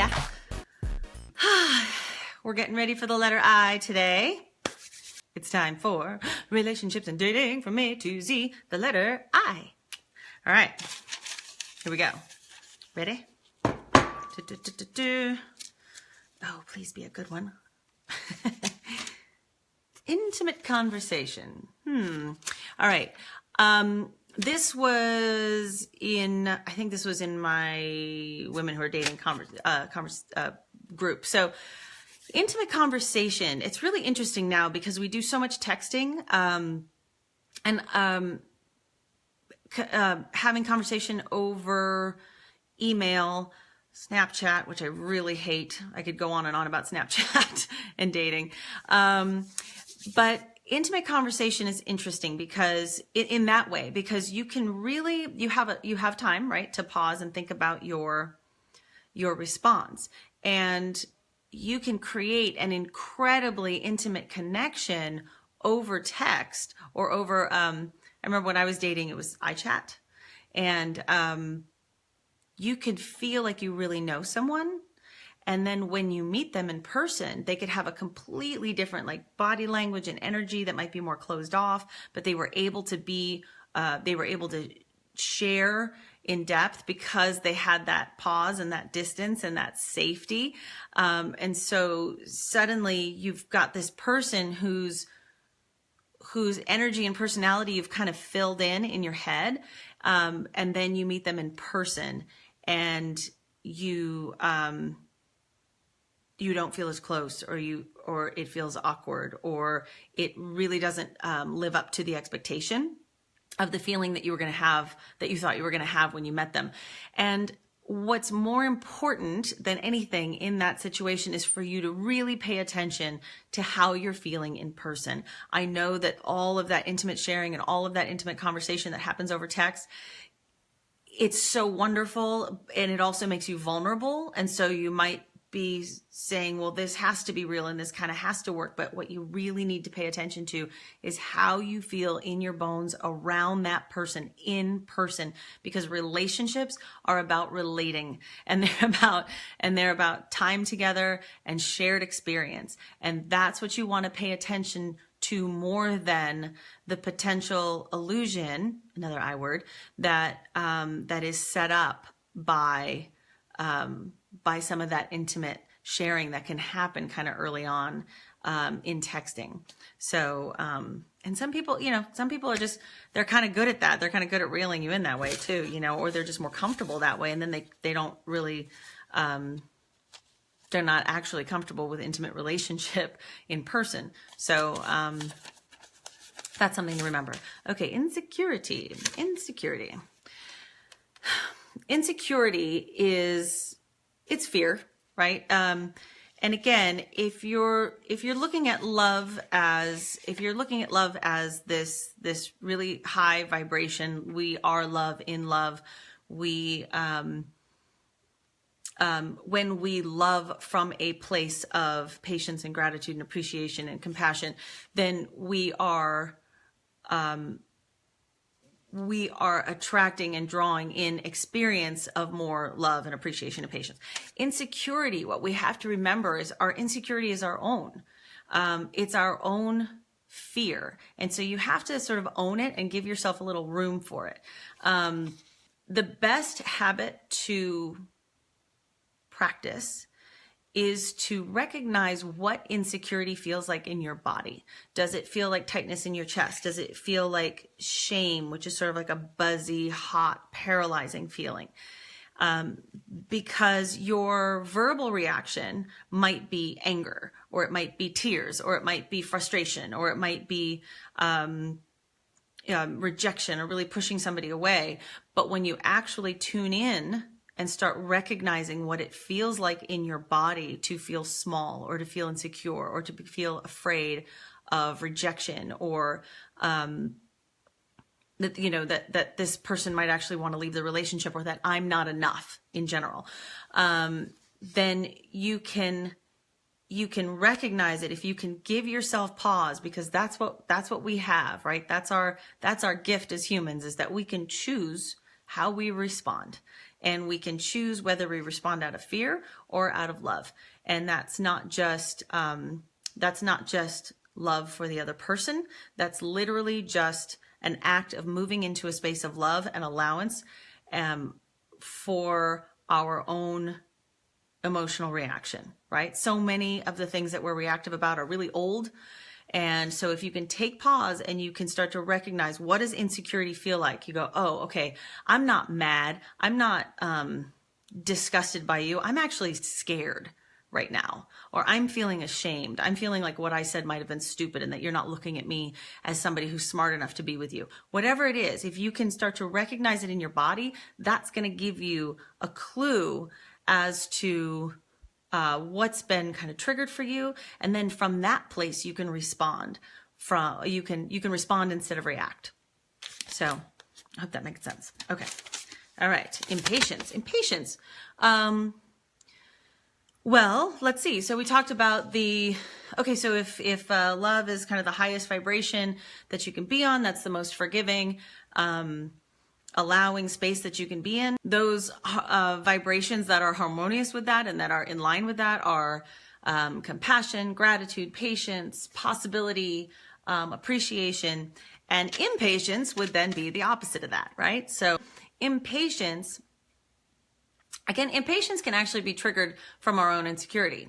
Hiya. We're getting ready for the letter I today. It's time for relationships and dating from A to Z, the letter I. All right, here we go. Ready? Oh, please be a good one. Intimate conversation. All right. This was in, I think this was in my women who are dating group. So intimate conversation, it's really interesting now because we do so much texting, and having conversation over email, Snapchat, which I really hate. I could go on and on about Snapchat and dating. But intimate conversation is interesting because in that way, because you can really, you have time, right, to pause and think about your response. And you can create an incredibly intimate connection over text or over, I remember when I was dating, it was iChat. And you could feel like you really know someone. And then when you meet them in person, they could have a completely different like body language and energy that might be more closed off, but they were able to share in depth because they had that pause and that distance and that safety. And so suddenly you've got this person whose energy and personality you've kind of filled in your head. And then you meet them in person and you don't feel as close, or it feels awkward, or it really doesn't live up to the expectation of the feeling that you were going to have, that you thought you were going to have when you met them. And what's more important than anything in that situation is for you to really pay attention to how you're feeling in person. I know that all of that intimate sharing and all of that intimate conversation that happens over text, it's so wonderful, and it also makes you vulnerable. And so you might be saying, well, this has to be real and this kind of has to work. But what you really need to pay attention to is how you feel in your bones around that person in person, because relationships are about relating, and they're about time together and shared experience. And that's what you want to pay attention to more than the potential illusion, another I word, that is set up by some of that intimate sharing that can happen kind of early on in texting. So, and some people are just, they're kind of good at that. They're kind of good at reeling you in that way too, or they're just more comfortable that way. And then they don't really, they're not actually comfortable with intimate relationship in person. So, that's something to remember. Okay. Insecurity. Insecurity is, it's fear, right? And again, if you're looking at love as this really high vibration, we are love in love. We, when we love from a place of patience and gratitude and appreciation and compassion, then we are attracting and drawing in experience of more love and appreciation and patience. Insecurity, what we have to remember is our insecurity is our own. It's our own fear. And so you have to sort of own it and give yourself a little room for it. The best habit to practice is to recognize what insecurity feels like in your body. Does it feel like tightness in your chest? Does it feel like shame, which is sort of like a buzzy, hot, paralyzing feeling? Because your verbal reaction might be anger, or it might be tears, or it might be frustration, or it might be rejection, or really pushing somebody away. But when you actually tune in and start recognizing what it feels like in your body to feel small, or to feel insecure, or to feel afraid of rejection, or that this person might actually want to leave the relationship, or that I'm not enough in general, then you can recognize it if you can give yourself pause, because that's what we have, right? That's our gift as humans, is that we can choose how we respond. and we can choose whether we respond out of fear or out of love. And that's not just love for the other person. That's literally just an act of moving into a space of love and allowance for our own emotional reaction, right? So many of the things that we're reactive about are really old. And so if you can take pause and you can start to recognize, what does insecurity feel like? You go, oh, okay, I'm not mad. I'm not disgusted by you. I'm actually scared right now. Or I'm feeling ashamed. I'm feeling like what I said might have been stupid and that you're not looking at me as somebody who's smart enough to be with you. Whatever it is, if you can start to recognize it in your body, that's going to give you a clue as to what's been kind of triggered for you. And then from that place, you can respond you can respond instead of react. So I hope that makes sense. Okay. All right. Impatience. Well, let's see. So we talked about so if love is kind of the highest vibration that you can be on, that's the most forgiving, allowing space that you can be in. Those vibrations that are harmonious with that and that are in line with that are compassion, gratitude, patience, possibility, appreciation. And impatience would then be the opposite of that, right? So impatience can actually be triggered from our own insecurity.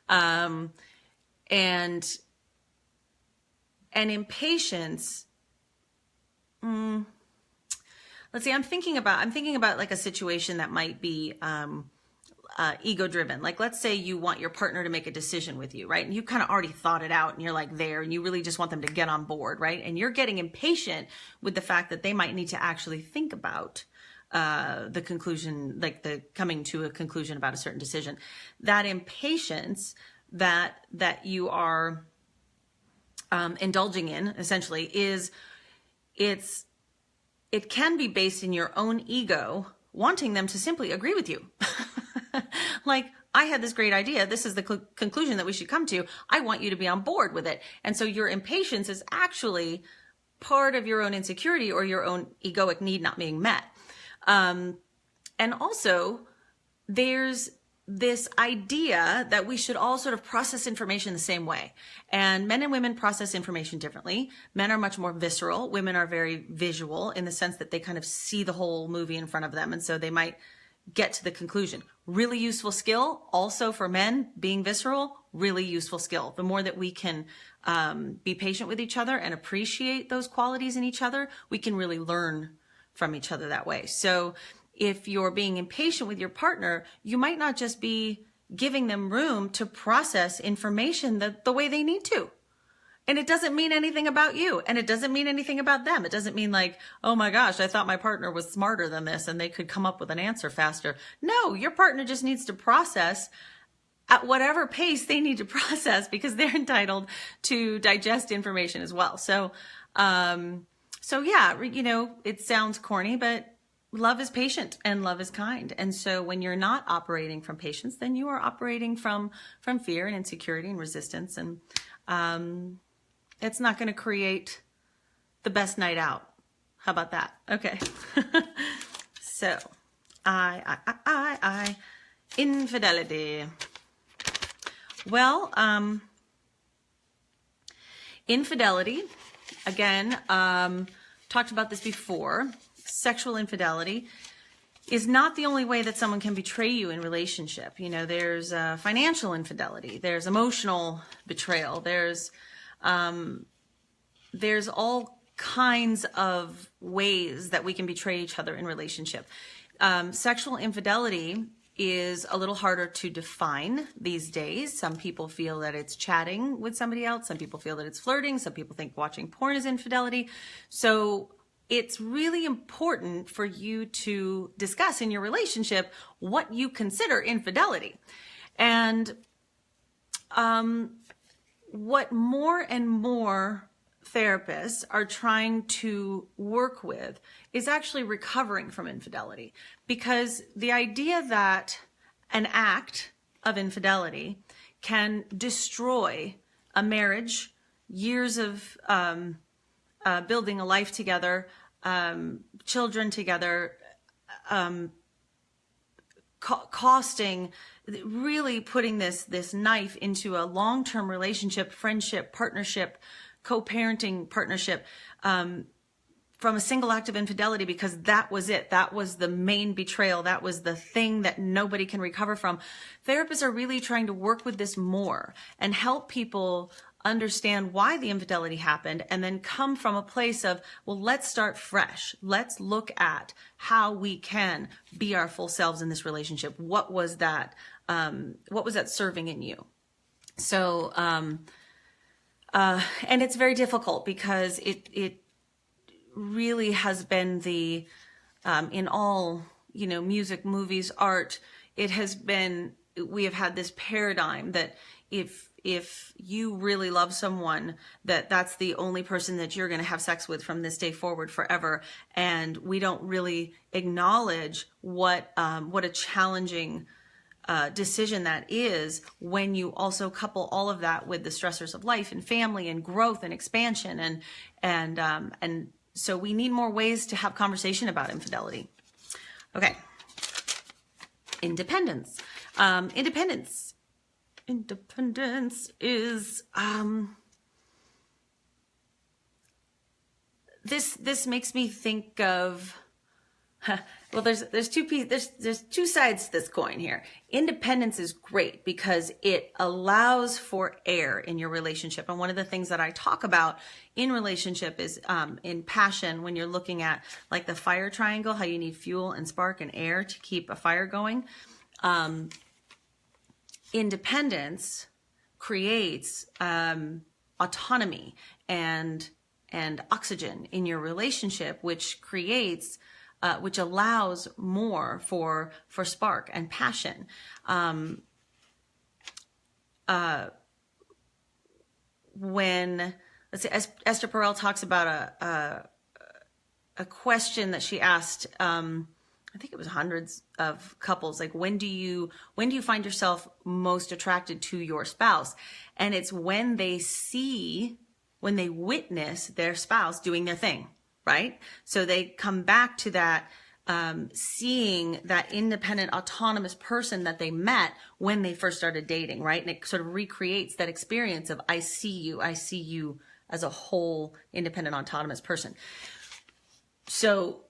And impatience, let's see, I'm thinking about like a situation that might be ego driven. Like, let's say you want your partner to make a decision with you, right? And you kind of already thought it out and you're like there and you really just want them to get on board, right? And you're getting impatient with the fact that they might need to actually think about the conclusion, like the coming to a conclusion about a certain decision. That impatience that you are indulging in essentially it can be based in your own ego wanting them to simply agree with you. Like, I had this great idea. This is the conclusion that we should come to. I want you to be on board with it. And so your impatience is actually part of your own insecurity or your own egoic need not being met. And also, there's this idea that we should all sort of process information the same way. And men and women process information differently. Men are much more visceral. Women are very visual in the sense that they kind of see the whole movie in front of them. And so they might get to the conclusion. Really useful skill. Also for men, being visceral, really useful skill. The more that we can be patient with each other and appreciate those qualities in each other, we can really learn from each other that way. So if you're being impatient with your partner, you might not just be giving them room to process information the way they need to. And it doesn't mean anything about you. And it doesn't mean anything about them. It doesn't mean like, oh my gosh, I thought my partner was smarter than this and they could come up with an answer faster. No, your partner just needs to process at whatever pace they need to process because they're entitled to digest information as well. So yeah, it sounds corny, but love is patient and love is kind. And so when you're not operating from patience, then you are operating from fear and insecurity and resistance. And it's not going to create the best night out. How about that? Okay. So infidelity. Well, infidelity, again, talked about this before. Sexual infidelity is not the only way that someone can betray you in relationship. There's financial infidelity, there's emotional betrayal, there's all kinds of ways that we can betray each other in relationship. Sexual infidelity is a little harder to define these days. Some people feel that it's chatting with somebody else. Some people feel that it's flirting. Some people think watching porn is infidelity. So it's really important for you to discuss in your relationship what you consider infidelity. And what more and more therapists are trying to work with is actually recovering from infidelity. Because the idea that an act of infidelity can destroy a marriage, years of building a life together, children together, costing, really putting this knife into a long-term relationship, friendship, partnership, co-parenting partnership, from a single act of infidelity, because that was it. That was the main betrayal. That was the thing that nobody can recover from. Therapists are really trying to work with this more and help people understand why the infidelity happened, and then come from a place of, well, let's start fresh. Let's look at how we can be our full selves in this relationship. What was that serving in you? So, and it's very difficult because it really has been in all, music, movies, art, we have had this paradigm that if you really love someone, that's the only person that you're going to have sex with from this day forward forever. And we don't really acknowledge what a challenging decision that is, when you also couple all of that with the stressors of life and family and growth and expansion, and so we need more ways to have conversation about infidelity. Okay. Independence. Independence is, this makes me think of, well, there's two sides to this coin here. Independence is great because it allows for air in your relationship. And one of the things that I talk about in relationship is, in passion, when you're looking at like the fire triangle, how you need fuel and spark and air to keep a fire going. Independence creates, autonomy and oxygen in your relationship, which creates, which allows more for spark and passion. When, let's say, Esther Perel talks about a question that she asked, I think it was hundreds of couples, like, when do you find yourself most attracted to your spouse? And it's when they witness their spouse doing their thing. Right? So they come back to that, seeing that independent, autonomous person that they met when they first started dating, right? And it sort of recreates that experience of, I see you as a whole, independent, autonomous person. So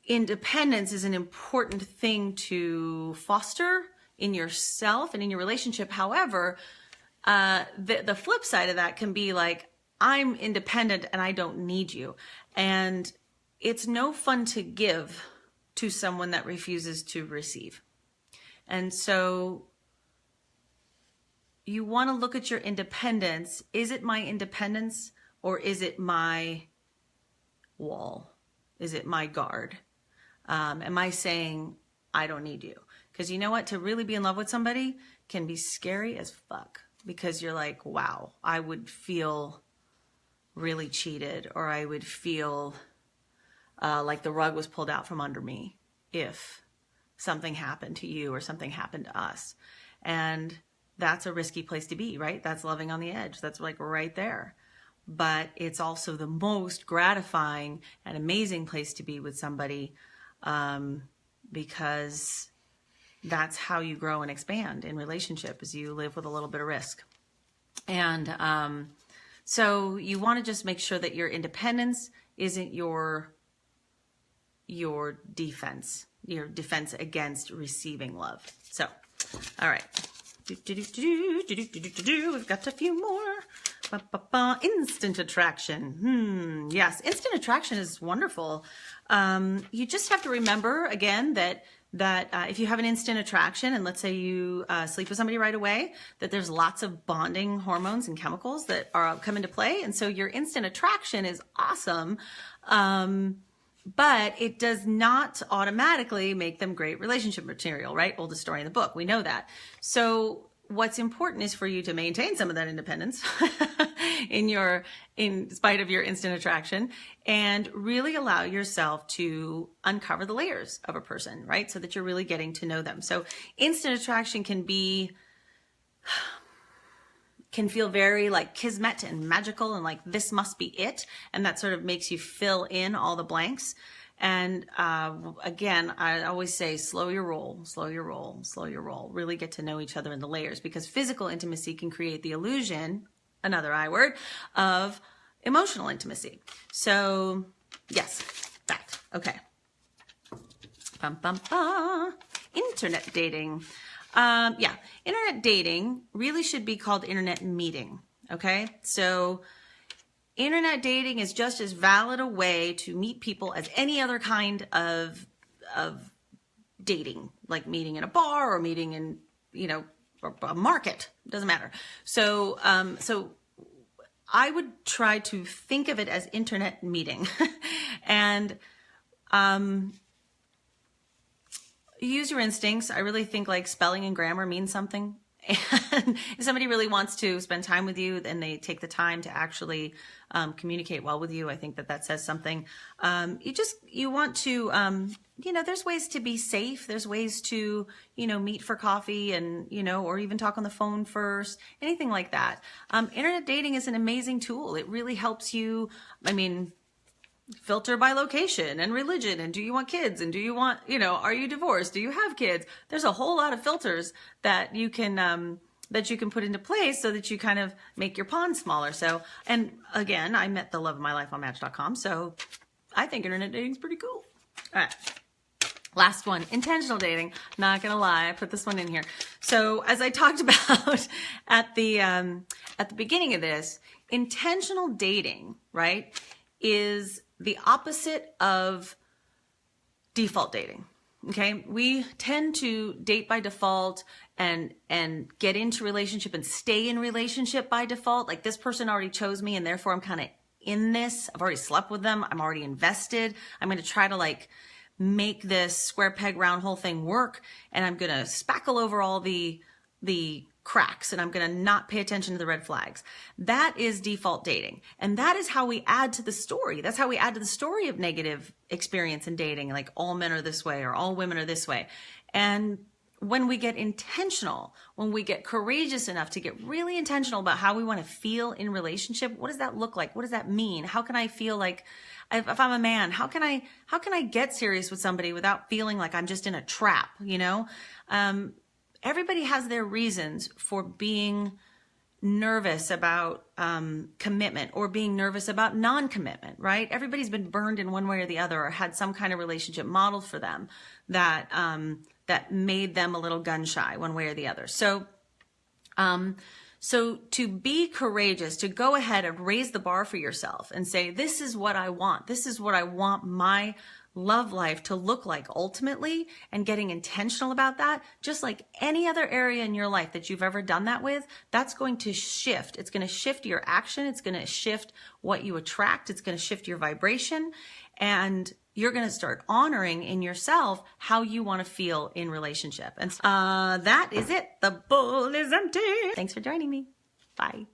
independence is an important thing to foster in yourself and in your relationship. However, the flip side of that can be like, I'm independent and I don't need you. And it's no fun to give to someone that refuses to receive. And so you want to look at your independence. Is it my independence, or is it my wall? Is it my guard? Am I saying, I don't need you? Because you know what? To really be in love with somebody can be scary as fuck, because you're like, wow, I would feel really cheated, or I would feel like the rug was pulled out from under me if something happened to you or something happened to us. And that's a risky place to be, right? That's loving on the edge. That's like right there. But it's also the most gratifying and amazing place to be with somebody, because that's how you grow and expand in relationship, is you live with a little bit of risk. And so you want to just make sure that your independence isn't your defense against receiving love. So, all right. We've got a few more. Instant attraction. Yes, instant attraction is wonderful. You just have to remember, again, that if you have an instant attraction, and let's say you sleep with somebody right away, that there's lots of bonding hormones and chemicals that come into play. And so your instant attraction is awesome. But it does not automatically make them great relationship material, right? Oldest story in the book. We know that. So what's important is for you to maintain some of that independence in spite of your instant attraction, and really allow yourself to uncover the layers of a person, right? So that you're really getting to know them. So instant attraction can feel very like kismet and magical and like, this must be it. And that sort of makes you fill in all the blanks. And again, I always say, slow your roll, slow your roll, slow your roll. Really get to know each other in the layers, because physical intimacy can create the illusion, another I word, of emotional intimacy. So yes, that. Okay. Bum, bum, bum. Internet dating. Yeah, internet dating really should be called internet meeting. Okay, so internet dating is just as valid a way to meet people as any other kind of dating, like meeting in a bar or meeting in, you know, a market. Doesn't matter. So so I would try to think of it as internet meeting, and use your instincts. I really think like spelling and grammar means something. And if somebody really wants to spend time with you, then they take the time to actually communicate well with you, I think that that says something. You want to, you know, there's ways to be safe. There's ways to, you know, meet for coffee and, you know, or even talk on the phone first, anything like that. Internet dating is an amazing tool. It really helps you, I mean, filter by location and religion, and do you want kids, and do you want, you know, are you divorced, do you have kids? There's a whole lot of filters that you can put into place so that you kind of make your pond smaller. So, and again, I met the love of my life on Match.com, so I think internet dating is pretty cool. All right. Last one, intentional dating. Not gonna lie, I put this one in here. So as I talked about at the beginning of this, intentional dating, right, is the opposite of default dating. Okay, we tend to date by default and get into relationship and stay in relationship by default. Like, this person already chose me, and therefore I'm kind of in this. I've already slept with them. I'm already invested. I'm going to try to like make this square peg round hole thing work, and I'm going to spackle over all the cracks, and I'm going to not pay attention to the red flags. That is default dating. And that is how we add to the story. That's how we add to the story of negative experience in dating. Like, all men are this way, or all women are this way. And when we get intentional, when we get courageous enough to get really intentional about how we want to feel in relationship, what does that look like? What does that mean? How can I feel like, if I'm a man, how can I get serious with somebody without feeling like I'm just in a trap, you know? Everybody has their reasons for being nervous about commitment, or being nervous about non-commitment, right? Everybody's been burned in one way or the other, or had some kind of relationship modeled for them that that made them a little gun shy one way or the other. So so to be courageous, to go ahead and raise the bar for yourself and say, this is what I want. This is what I want my love life to look like ultimately, and getting intentional about that, just like any other area in your life that you've ever done that with, that's going to shift. It's going to shift your action. It's going to shift what you attract. It's going to shift your vibration, and you're going to start honoring in yourself how you want to feel in relationship. And that is it. The bowl is empty. Thanks for joining me. Bye.